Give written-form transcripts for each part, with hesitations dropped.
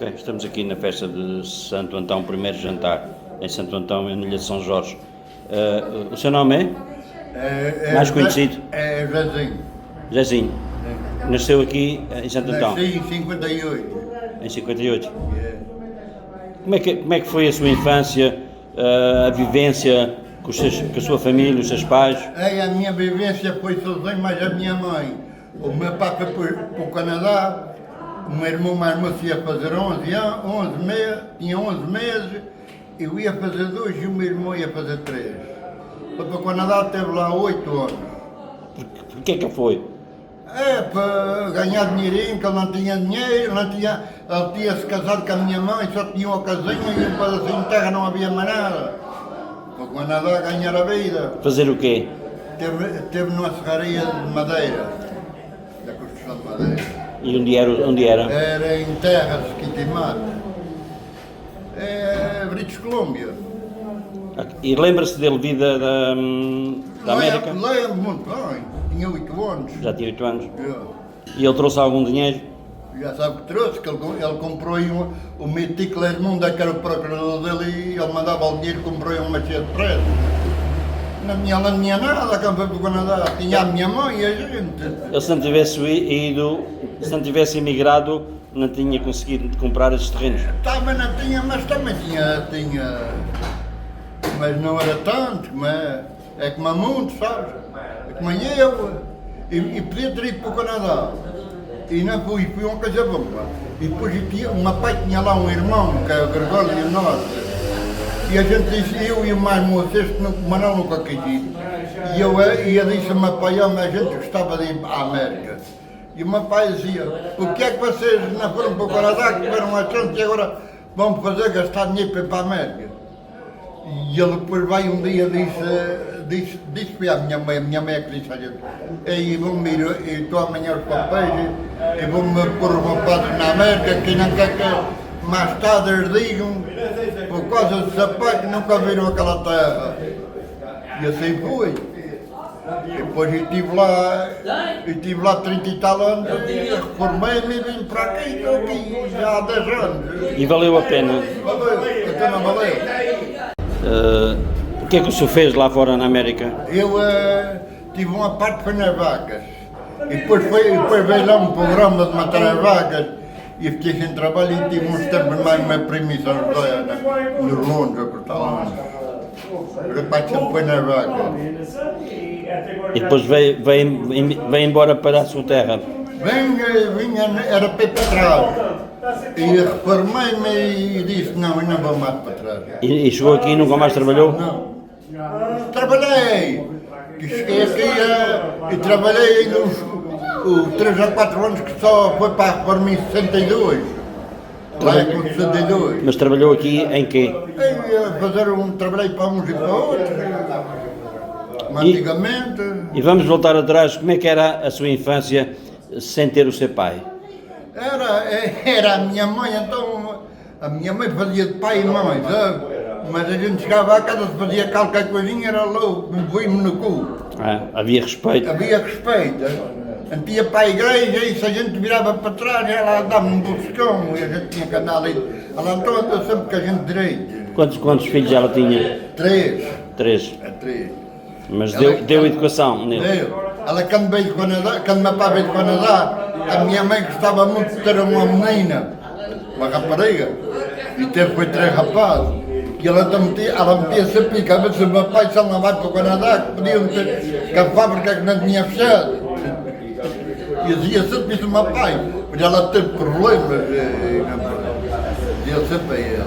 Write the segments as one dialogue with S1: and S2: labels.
S1: Ok, estamos aqui na festa de Santo Antão, primeiro jantar em Santo Antão, em Ilha de São Jorge. O seu nome é? Mais conhecido?
S2: É Zezinho.
S1: Zezinho. Nasceu aqui em Santo Antão?
S2: Nasci em 58.
S1: Em 58. Como é que foi a sua infância, a vivência com a sua família, os seus pais?
S2: A minha vivência foi sozinho, mas a minha mãe. O meu pai foi para o Canadá, o meu irmão mais moço ia fazer 11 anos, 11 meses, tinha 11 meses, eu ia fazer 2 e o meu irmão ia fazer 3. Foi para o Canadá, teve lá 8 anos.
S1: Por que foi?
S2: Para ganhar dinheirinho, que ele não tinha dinheiro, ele tinha-se casado com a minha mãe, só tinha uma casinha e um pedacinho de terra, não havia mais nada. Para o Canadá ganhar a vida.
S1: Fazer o quê?
S2: Teve numa serraria de madeira, da construção de madeira.
S1: E onde era?
S2: Era em terras, Quintimate. É British Columbia.
S1: E lembra-se dele vida da América?
S2: Lembro muito bem, tinha 8 anos.
S1: Já tinha 8 anos.
S2: Yeah.
S1: E ele trouxe algum dinheiro?
S2: Já sabe que trouxe, que ele comprou aí o meu tico Lermunda, que era o procurador dele, e ele mandava o dinheiro e comprou aí uma cheia de preço. Não tinha nada, quando foi para o Canadá, tinha a minha mãe e a gente.
S1: Ele se não tivesse ido, se não tivesse emigrado, não tinha conseguido comprar esses terrenos?
S2: Também não tinha, mas também tinha. Mas não era tanto, mas é como há muito, sabes? É como eu. E podia ter ido para o Canadá. E não fui uma coisa boa. E depois o meu pai tinha lá um irmão, que é o Gregório Leonardo. E a gente disse, eu e o mais moço, este Manuel nunca quis ir. E eu disse ao meu pai, a gente gostava de ir à América. E o meu pai dizia, por que é que vocês não foram para o Canadá, que tiveram a chance e agora vão fazer gastar dinheiro para ir para a América? E ele depois veio um dia e disse para a minha mãe é que disse a gente, ei, vou-me ir, estou amanhã os papéis e vou-me pôr os rapazes na América, que não quer que mais tarde eles digam, por causa dos sapatos que nunca viram aquela terra. E assim foi. E depois eu estive lá 30 e tal anos, reformei-me e vim para aqui, estou aqui já há 10 anos.
S1: E valeu a pena?
S2: Valeu, até não valeu.
S1: O que é que o senhor fez lá fora na América?
S2: Eu tive uma parte que foi nas vacas. E depois veio lá um programa de matar as vacas e fiquei sem trabalho e tive uns tempos mais uma premissa no Londres, a cortar Londres. O rapaz sempre foi nas vacas.
S1: E depois veio embora para a sua terra?
S2: Vinha, era para ir para trás. E reformei-me e disse, não, eu não vou mais para trás.
S1: E chegou aqui e nunca mais trabalhou?
S2: Não. Trabalhei. Cheguei aqui e trabalhei ainda os 3 ou 4 anos que só foi para a reforma em 62. Lá é com 62.
S1: Mas trabalhou aqui em quê?
S2: Trabalhei para uns e para outros. Antigamente.
S1: E vamos voltar atrás, como é que era a sua infância sem ter o seu pai?
S2: Era a minha mãe, então a minha mãe fazia de pai e mãe, sabe? Mas a gente chegava à casa, se fazia qualquer coisinha, era louco, me no cu.
S1: Havia respeito?
S2: Havia respeito. A gente ia para a igreja e se a gente virava para trás, ela dava um buscão e a gente tinha que andar ali. Ela andou sempre com a gente direito.
S1: Quantos filhos ela tinha?
S2: 3.
S1: 3.
S2: É 3.
S1: Mas deu educação nele?
S2: Deu. Ela quando veio do Canadá, quando meu pai veio do Canadá, a minha mãe gostava muito de ter uma menina, uma rapariga, e foi 3 rapazes. E ela metia sempre em cabeça do meu pai, se ela vai para o Canadá, que podiam ter, que a fábrica que não tinha fechado. E dizia sempre isso ao meu pai, mas ela teve problemas, dizia sempre a ele.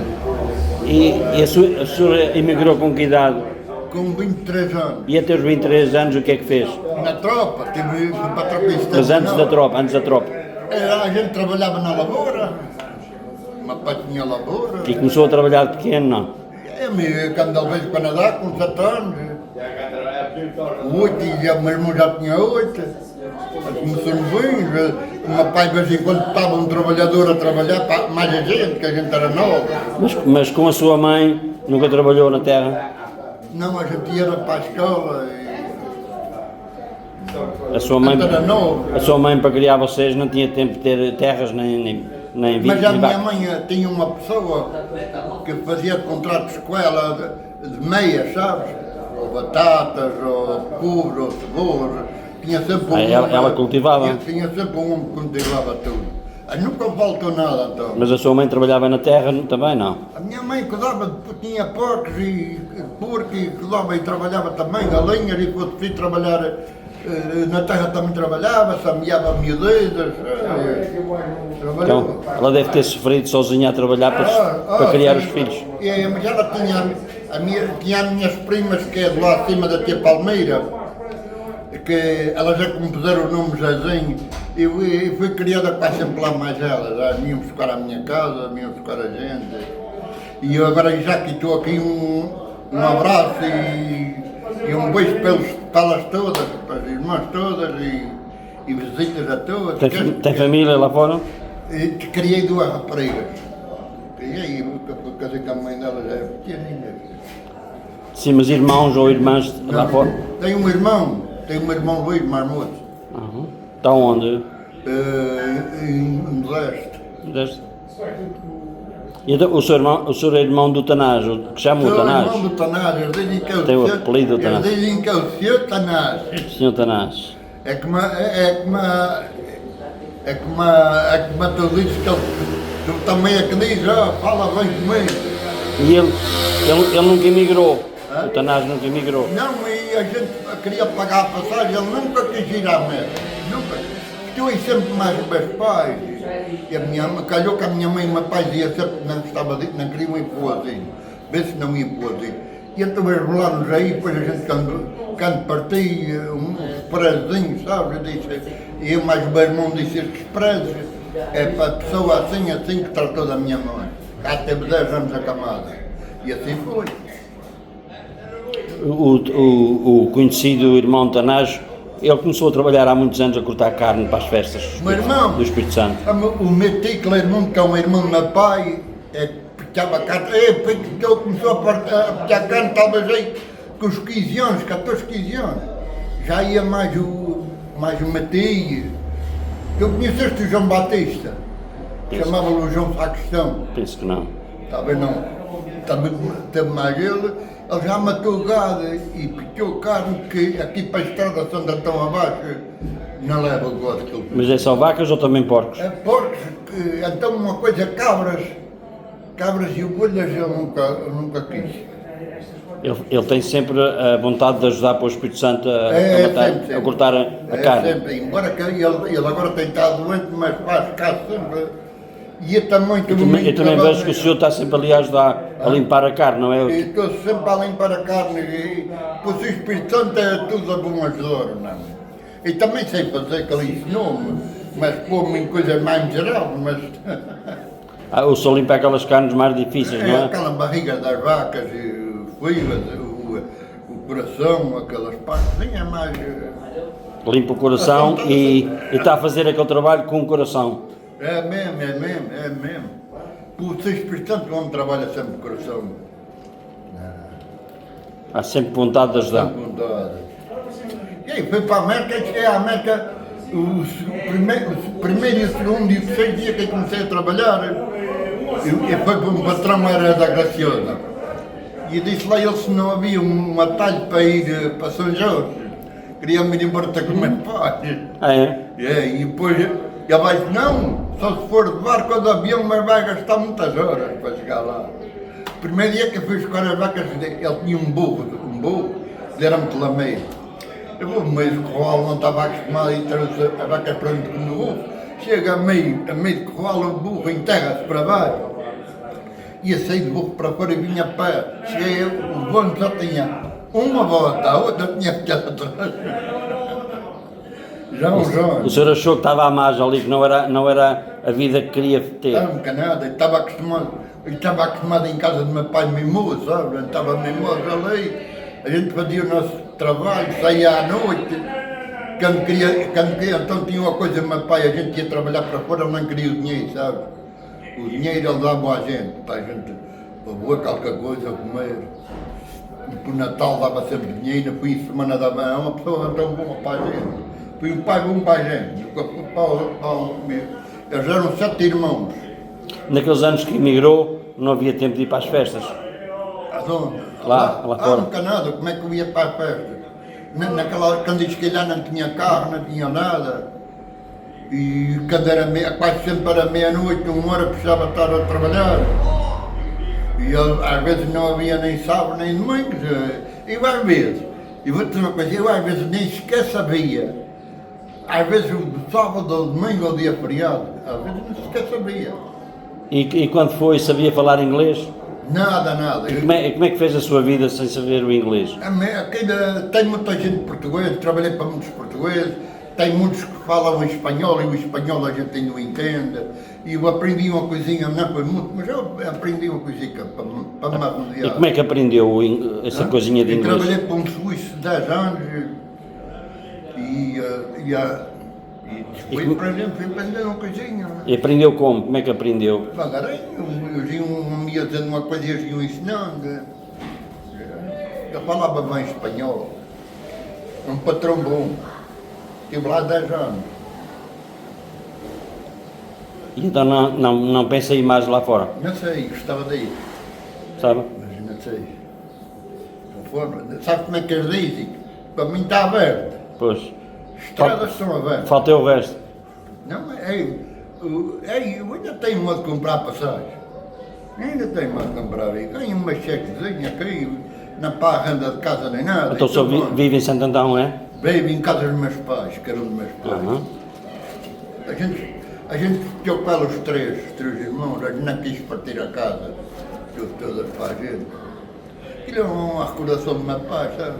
S1: E a senhora emigrou com que idade?
S2: Com 23 anos.
S1: E até os 23 anos o que é que fez?
S2: Na tropa, fui para a tropa em
S1: Mas antes da tropa?
S2: A gente trabalhava na lavoura, o meu pai tinha lavoura.
S1: E começou a trabalhar de pequeno, não?
S2: Quando ele veio do Canadá, com 7 anos, 8, e o meu irmão já tinha 8. Começou novinho, o meu pai de vez em quando estava um trabalhador a trabalhar, para mais a gente, que a gente era nova.
S1: Mas com a sua mãe nunca trabalhou na terra?
S2: Não, a gente ia para a escola e...
S1: A sua mãe para criar vocês não tinha tempo de ter terras nem Nem
S2: Mas a
S1: nem
S2: minha
S1: vacas.
S2: mãe tinha uma pessoa que fazia contratos com ela de meias, sabes? Ou batatas, ou couves, ou cebolas. Tinha sempre um
S1: Ela cultivava?
S2: Tinha sempre um homem que cultivava tudo. Nunca faltou nada, então.
S1: Mas a sua mãe trabalhava na terra também, não?
S2: A minha mãe cuidava, tinha porcos e porco e cuidava e trabalhava também, galinhas, e quando fui trabalhar na terra também trabalhava, semeava miudezas.
S1: Então, ela deve ter sofrido sozinha a trabalhar para criar os filhos.
S2: Mas ela tinha as minhas primas que é de lá acima da tia Palmeira, que elas já compuseram o nome Jazinho, e fui criada quase sempre lá mais elas. Já vinham buscar a minha casa, vinham buscar a gente. E eu agora já que estou aqui um abraço e um beijo para elas todas, para as irmãs todas e visitas a todas.
S1: Tem família lá fora?
S2: Criei duas raparigas. Criei, porque casei com a mãe delas, já era pequenina.
S1: Sim, mas irmãos ou irmãs lá fora?
S2: Tenho um irmão Luís Marmoto.
S1: Uhum. Está onde?
S2: Em leste.
S1: Deste? E então, o senhor é irmão do Tanás, que chama o
S2: Sou
S1: Tanás?
S2: irmão do Tanás, eles dizem que é o
S1: Tem o
S2: senhor-
S1: apelido do Tanás.
S2: Eles dizem que é o senhor Tanás.
S1: Senhor Tanás.
S2: É que tu dizes que ele também é que diz, fala bem comigo.
S1: E ele nunca emigrou. O Tanás nunca emigrou.
S2: Não, e a gente queria pagar a passagem, ele nunca quis ir à meta. Nunca. Estou aí sempre mais com meus pais. E a minha mãe, calhou que a minha mãe e o meu pai dizia sempre que não gostava de não queriam ir para o asilo. Vê se não ia para o asilo. E então eles rolaram-nos aí, depois a gente quando parti, uns prezinhos, sabes? Eu disse, e eu mais o meu irmão disse, estes prezos é para a pessoa assim que tratou da minha mãe. Cá teve 10 anos acamada. E assim foi.
S1: O conhecido irmão Tanás, ele começou a trabalhar há muitos anos a cortar carne para as festas
S2: O meu irmão,
S1: do Espírito Santo.
S2: o meu tico, irmão, que é um irmão do meu pai, picava carne. Ele começou a picar carne, talvez aí com os 15 anos, 14, 15 anos. Já ia mais o meu tio. Tu conheceste o João Batista? Chamava-lhe o João Sacristão.
S1: Penso que não.
S2: Talvez não. Também teve mais ele já matou gado e picou carne que aqui para a estrada de Santo Antão abaixo não leva o gosto que ele.
S1: Mas é só vacas ou também porcos?
S2: É porcos, então uma coisa, cabras e ovelhas eu nunca quis.
S1: Ele tem sempre a vontade de ajudar para o Espírito Santo a matar,
S2: sempre.
S1: a cortar a carne.
S2: Sempre, embora que ele agora tem estado doente, mas faz cá sempre. E eu também
S1: Eu também vejo que o senhor está sempre ali a ajudar a limpar a carne, não é?
S2: Estou sempre a limpar a carne e pois o Espírito Santo é tudo a bom ajudar, não? E também sei fazer que ele ensinou-me, mas pôr-me em coisas mais miseráveis, mas...
S1: O senhor limpa aquelas carnes mais difíceis, não é?
S2: Aquela barriga das vacas, o fígado, o coração, aquelas partes, nem é mais...
S1: Limpa o coração e está a fazer aquele trabalho com o coração.
S2: É mesmo. Por ser Espírito Santo, o homem trabalha sempre com o coração.
S1: Há sempre vontade de ajudar.
S2: Sempre vontade. E aí fui para a América, cheguei à América, o primeiro e o segundo e o terceiro dia que eu comecei a trabalhar, e foi para um patrão, era da Graciosa. E eu disse lá ele se não havia um atalho para ir para São Jorge, queria-me ir embora até com o meu pai.
S1: Ah, é?
S2: E depois ele vai dizer, não, só se for de barco ou de avião, mas vai gastar muitas horas para chegar lá. O primeiro dia que eu fui buscar as vacas, ele tinha um burro, ele era muito lameiro. Eu vou no meio do corral, não estava acostumado e trouxe a vaca para dentro do burro. Chega a meio do corral, o burro enterra-se para baixo. Ia sair do burro para fora e vinha a pé. Cheguei, o dono só tinha uma volta, a outra tinha ficado atrás.
S1: O senhor achou que estava à margem ali, que não era a vida que queria ter?
S2: Estava encanado, estava acostumado em casa do meu pai mimoso, sabe? Estava mimoso ali, a gente fazia o nosso trabalho, saía à noite, quando queria, então tinha uma coisa, meu pai, a gente ia trabalhar para fora, ele não queria o dinheiro, sabe? O dinheiro ele dava a gente, para a gente beber qualquer coisa, comer. E por Natal dava sempre dinheiro, no fim de semana dava uma pessoa tão boa para a gente. Fui um pai bom para a gente. Eles eram 7 irmãos.
S1: Naqueles anos que emigrou, não havia tempo de ir para as festas.
S2: Aonde?
S1: Lá fora.
S2: No Canadá, como é que eu ia para a festa? Naquela, quando eu cheguei lá não tinha carro, não tinha nada. E quando era quase sempre era meia-noite, 1 hora, precisava estar a trabalhar. E eu, às vezes não havia nem sábado nem domingos. Eu às vezes, e vou-te dizer uma coisa, eu às vezes nem sequer sabia. Às vezes o sábado ou domingo ou dia feriado, às vezes nem sequer sabia.
S1: E quando foi, sabia falar inglês?
S2: Nada.
S1: Como é que fez a sua vida sem saber o inglês?
S2: Tem muita gente portuguesa, trabalhei para muitos portugueses, tem muitos que falam espanhol e o espanhol a gente não entende. E eu aprendi uma coisinha, não foi muito, mas eu aprendi uma coisinha para me arrodear.
S1: E como é que aprendeu essa coisinha de inglês?
S2: Eu trabalhei para um suíço de 10 anos e fui aprendendo uma coisinha.
S1: E aprendeu como? Como é que aprendeu?
S2: Devagarinho, eu ia me ia dizendo uma coisa e eles iam ensinando. Eu falava bem espanhol. Um patrão bom. Estive lá 10 anos.
S1: E então não pensa em ir mais lá fora?
S2: Não sei, gostava de ir,
S1: Sabe?
S2: mas não sei. Sabe como é que eles dizem? Para mim está aberto.
S1: Pois.
S2: Estradas estão abertas.
S1: Falta o resto.
S2: Não, eu ainda tenho modo de comprar passagem. Ainda tenho modo de comprar aí. Ganho uma chequezinha aqui, não pago renda de casa nem nada.
S1: Então só vive em Santo Antão, é?
S2: Vivo em casa dos meus pais, que eram dos meus pais.
S1: Uhum.
S2: A gente ficou com ela os três irmãos, a gente não quis partir a casa, todas para a gente. Aquilo é uma recordação do meu pai, sabe?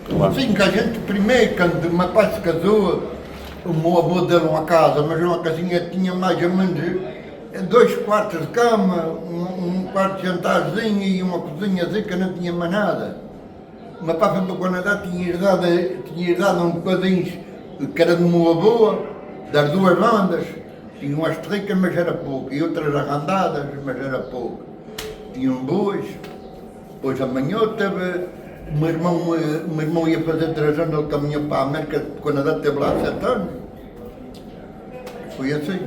S1: Claro.
S2: Sim, que a gente primeiro, quando o meu pai se casou, o meu avô deu uma casa, mas uma casinha que tinha mais ou menos 2 quartos de cama, um quarto de jantarzinho e uma cozinhazinha que não tinha mais nada. O meu pai foi para o Canadá, tinha herdado um bocadinho que era do meu avô, das duas bandas. Tinha umas ricas, mas era pouco, e outras arrendadas, mas era pouco. Tinham bois, depois amanhã teve, o meu irmão ia fazer 3 anos, ele caminhou para a América, o Canadá teve lá 7 anos. Foi assim.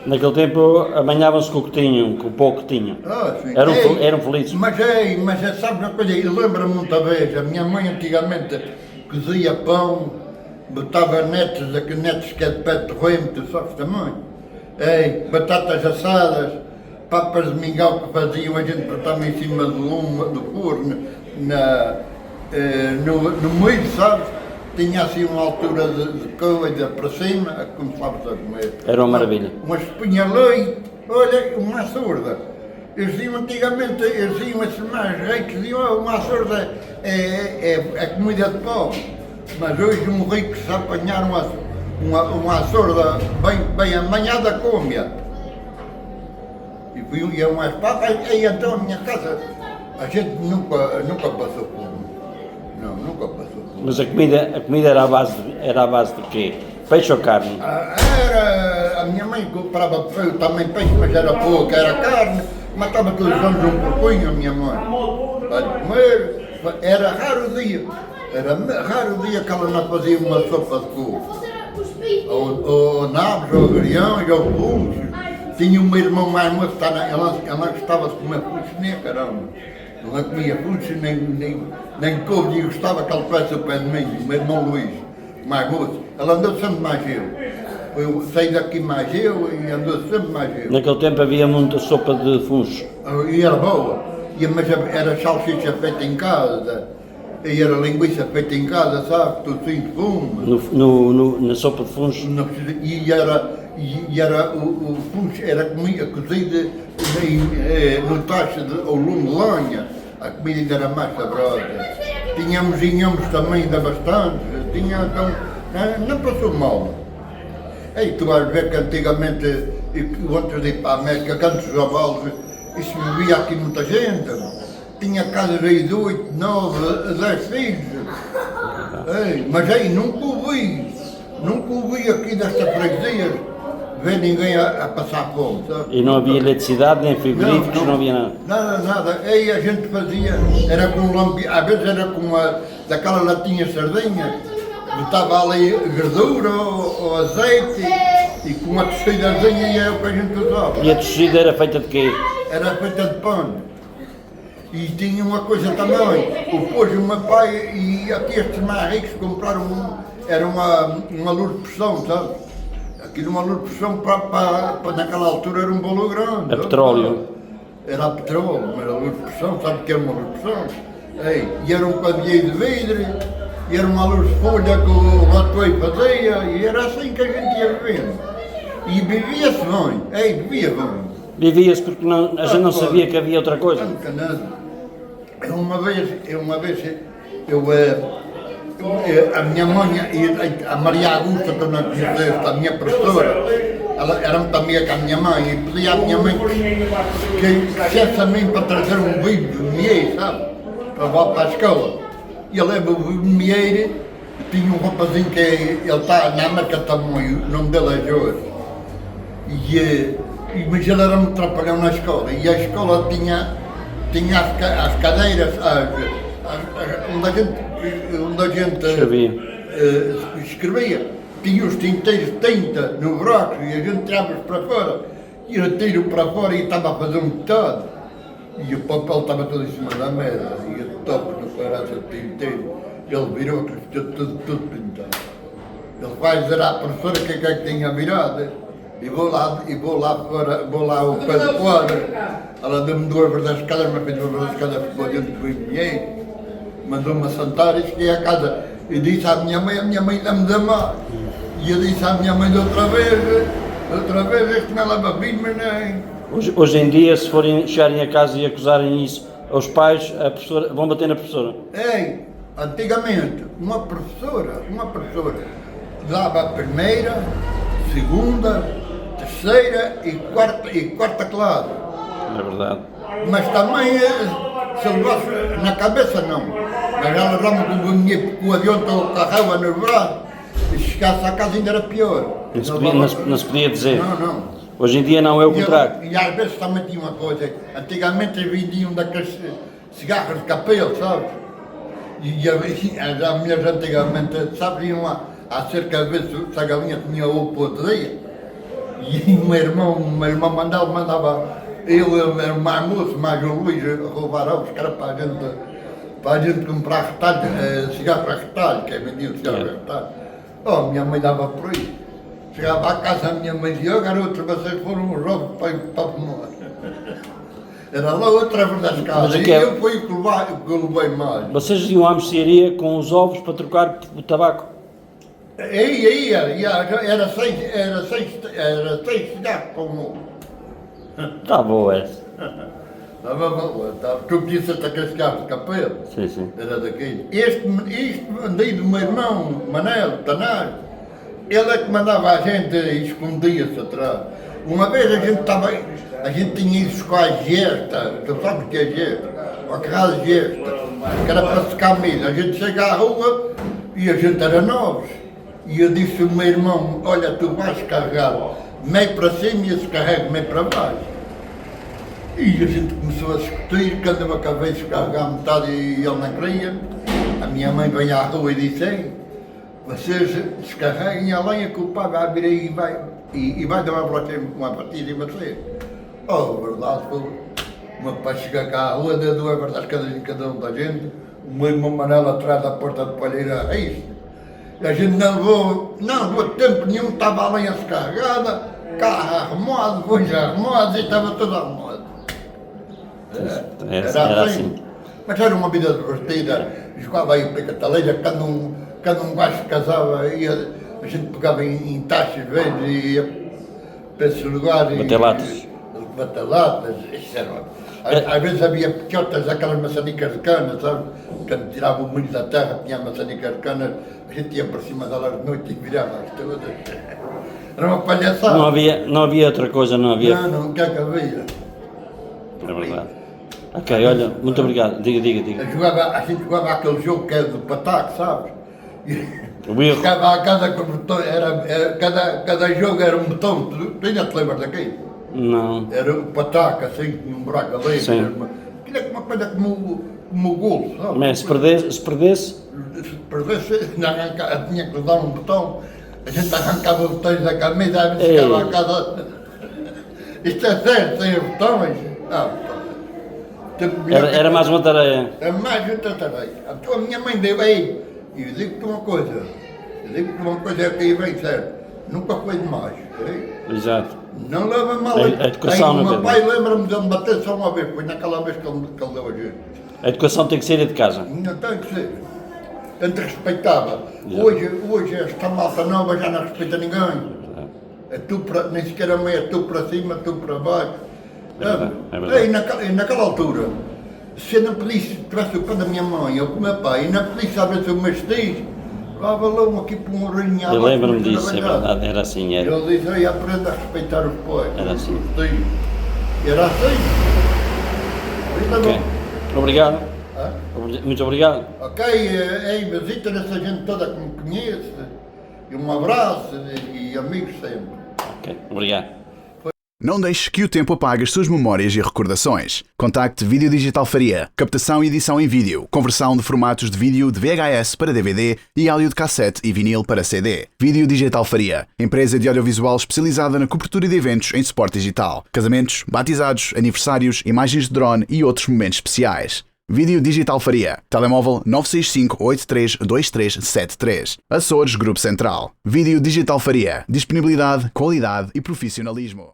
S1: Naquele tempo amanhavam-se com o que tinham, com o pouco que tinham.
S2: Sim.
S1: Eram felizes.
S2: Mas sabe uma coisa, eu lembro-me muita vez, a minha mãe antigamente cozia pão, botava netos, aqueles netos que é de pé de terreno, tu sabes também. Batatas assadas, papas de mingau que faziam a gente botava em cima do forno, no meio, sabes? Tinha assim uma altura de coisa para cima, começava-se a comer.
S1: Era uma maravilha.
S2: Uma espinha de leite, olha, uma surda. Eles diziam antigamente, eles diziam assim mais ricos, diziam, uma surda é comida de pobre. Mas hoje um rico se apanhar uma surda bem amanhada, come-a. E fui a uma espada, e então a minha casa, a gente nunca passou fome. Não, nunca passou fome.
S1: Mas a comida era à base de quê? Peixe ou carne?
S2: A minha mãe comprava também peixe, mas era pouco, era carne. Matava todos os anos um porquinho, a minha mãe. Para comer, era raro o dia. Era raro o dia que ela não fazia uma sopa de couve. Ou nabos, ou agriões, ou fungos. Tinha um irmão mais moço, ela gostava de comer fungos, nem caramba. Não comia fungos, nem couve, e gostava que ela tivesse o pé de mim, o meu irmão Luís, mais moço. Ela andou sempre mais eu saí daqui mais eu e andou sempre mais eu.
S1: Naquele tempo havia muita sopa de fungos.
S2: E era boa, mas era salsicha feita em casa, e era linguiça feita em casa, sabe, tudo sem fumo.
S1: Na sopa de fungos?
S2: E era o fungo era cozido no tacho ao lume de lenha, a comida ainda era mais saborosa. Tínhamos também ainda bastante, então, não passou mal. E tu vais ver que antigamente, antes de ir para a América, antes dos avalos, isso vivia aqui muita gente. Tinha casas aí de 8, 9, 10 filhos. Mas aí nunca o vi aqui nesta freguesia ver ninguém a passar fome, sabe?
S1: E não havia eletricidade, nem frigoríficos, não havia nada?
S2: Nada. Aí a gente fazia, era com lampião, às vezes era com daquela latinha sardinha, botava ali gordura ou azeite e com uma tecidazinha e é o que a gente usava.
S1: E a tecida era feita de quê?
S2: Era feita de pano. E tinha uma coisa também, depois o meu pai e aqui estes mais ricos compraram era uma luz de pressão, sabe? Aquilo uma luz de pressão para naquela altura era um valor grande.
S1: A petróleo.
S2: Era a petróleo, mas a luz de pressão, sabe o que era uma luz de pressão? Ei, e era um pavieiro de vidro, e era uma luz de folha que o ratoeiro fazia, e era assim que a gente ia vivendo. E vivia-se bem, ei, vivia bem.
S1: Vivia-se porque a gente não sabia que havia outra coisa.
S2: Uma vez, a minha mãe, a Maria Augusta, que não conheceste, a minha professora, ela era muito amiga com a minha mãe e pedia à minha mãe que dissesse a mim para trazer um vidro de milheiro, sabe? Para levar para a escola. E eu levo o vidro de milheiro, tinha um rapazinho que ele está na América também, o nome dele é Jorge. Mas ele era muito trapalhão na escola e a escola tinha as cadeiras onde a gente escrevia. Tinha os tinteiros de tinta no buraco e a gente tirava-os para fora. E eu tiro para fora e estava a fazer um botado. E o papel estava todo em cima da mesa e o topo no quadrado de tinteiro. Ele virou que ficou tudo pintado. Ele vai dizer à professora o que é que tinha virado. E vou lá fora, vou lá ao pé do quadro. Ela deu-me 2 vezes as escadas, mas fez 2 vezes as escadas, ficou dentro do dinheiro. Mandou-me a sentar e cheguei a casa. E disse à minha mãe ainda me dá mal. E eu disse à minha mãe outra vez, este não leva vinho, mas nem.
S1: Hoje em dia, se forem chegarem a casa e acusarem isso aos pais, vão bater na professora.
S2: Ei, antigamente, uma professora dava a primeira, segunda, terceira e quarta classe.
S1: É verdade.
S2: Mas também, se levasse na cabeça, não. Mas ela levava com o dinheiro, porque o avião carregava nos braços, e se chegasse à casa ainda era pior.
S1: Não se podia dizer.
S2: Não.
S1: Hoje em dia não é o contrário.
S2: E às vezes também tinha uma coisa, antigamente vendiam daqueles cigarros de capel, sabes? E as mulheres antigamente, sabes, iam lá, há cerca de vezes se a galinha tinha ovo para outro dia. E o meu irmão mandava ele era mais moço, mais o Luís, roubar ovos, que era para a gente comprar retalho, cigarro a retalho, que é vendido cigarro a retalho. Oh, minha mãe dava por aí. Chegava à casa, a minha mãe dizia, oh garoto, vocês foram os ovos para fumar. Era lá outra vez das casas, e eu fui o que levei mais.
S1: Vocês iam à mercearia com os ovos para trocar o tabaco?
S2: Era seis cigarros para um ovo.
S1: Está boa essa.
S2: Estava boa. Tu disseste aqueles cigarros de capel?
S1: Sim.
S2: Era daquele. Isto andei do meu irmão, Manel, Tanar. Ele é que mandava a gente e escondia-se atrás. Uma vez a gente tinha ido com a gesta, tu sabes o que é gesta? Aquela gesta, que era para secar milho. A gente chega à rua e a gente era novos. E eu disse ao meu irmão, olha, tu vais carregar meio para cima e eu descarrego meio para baixo. E a gente começou a discutir, cada uma acabei de descarregar metade e ele não queria. A minha mãe veio à rua e disse, ei, vocês descarreguem a lenha que o pai vai vir aí e vai dar uma partida em você. Oh, verdade, foi. O meu pai chega cá à rua, deu 2 verdades em cada um da gente. O meu irmão Manel atrás da porta de palheira, é isso. E a gente não levou tempo nenhum, estava a lenha descarregada, carro arrumado, coisa arrumada e estava tudo arrumado.
S1: Era assim.
S2: Mas era uma vida divertida, jogava aí para Cataleja, quando um gajo casava, a gente pegava em taxas velhas e ia para esses lugares. Bater latas, isso era. Às vezes havia pequotas, aquelas maçanicas de cana, sabe? Quando tirava o milho da terra, tinha maçanicas de cana, a gente ia para cima delas de noite e virava-as todas. Era uma palhaçada.
S1: Não havia outra coisa, não havia.
S2: Não, o que é que havia?
S1: É verdade. Ok, olha, muito obrigado. Diga.
S2: A gente jogava aquele jogo que é do pataco, sabes?
S1: Chegava
S2: à casa com o botão, cada jogo era um botão, tu ainda te lembras daquilo?
S1: Não.
S2: Era o pataco, assim, num buraco ali.
S1: Sim.
S2: Aquilo é uma coisa como o golo, sabe?
S1: Mas se perdesse?
S2: Se perdesse, tinha que dar um botão. A gente arrancava botões da camisa, às vezes ficava a casa. Isto é sério, sem botões? Não,
S1: Era mais uma tarefa.
S2: é mais outra tarefa. A minha mãe deu aí. E eu digo-te uma coisa. Aqui vem certo. Nunca foi demais.
S1: Exato.
S2: Não leva mal.
S1: A educação não
S2: meu
S1: tem.
S2: pai lembra-me de me bater só uma vez. Foi naquela vez que ele deu a gente.
S1: A educação tem que sair de casa.
S2: Não tem que ser. Antes respeitava.
S1: Exato.
S2: Hoje esta malta nova já não respeita ninguém. É tu para, nem sequer a meia, é tu para cima, tu para baixo. Naquela altura, se eu não pedisse, tivesse o pé da minha mãe ou com o meu pai, e não pedisse a ver se o meu vestido, levava logo aqui para um arranhado.
S1: Eu lembro-me disso, é verdade, era assim. Era.
S2: Ele disse, aí aprenda a respeitar os pais.
S1: Era assim.
S2: Era assim.
S1: Ok. Obrigado.
S2: Ah?
S1: Muito obrigado.
S2: Ok, visita essa gente toda que me conhece, e um abraço e amigos sempre.
S1: Ok, obrigado.
S3: Não deixe que o tempo apague as suas memórias e recordações. Contacte Vídeo Digital Faria. Captação e edição em vídeo. Conversão de formatos de vídeo de VHS para DVD e áudio de cassete e vinil para CD. Vídeo Digital Faria. Empresa de audiovisual especializada na cobertura de eventos em suporte digital. Casamentos, batizados, aniversários, imagens de drone e outros momentos especiais. Vídeo Digital Faria. Telemóvel 965-832373. Açores Grupo Central. Vídeo Digital Faria. Disponibilidade, qualidade e profissionalismo.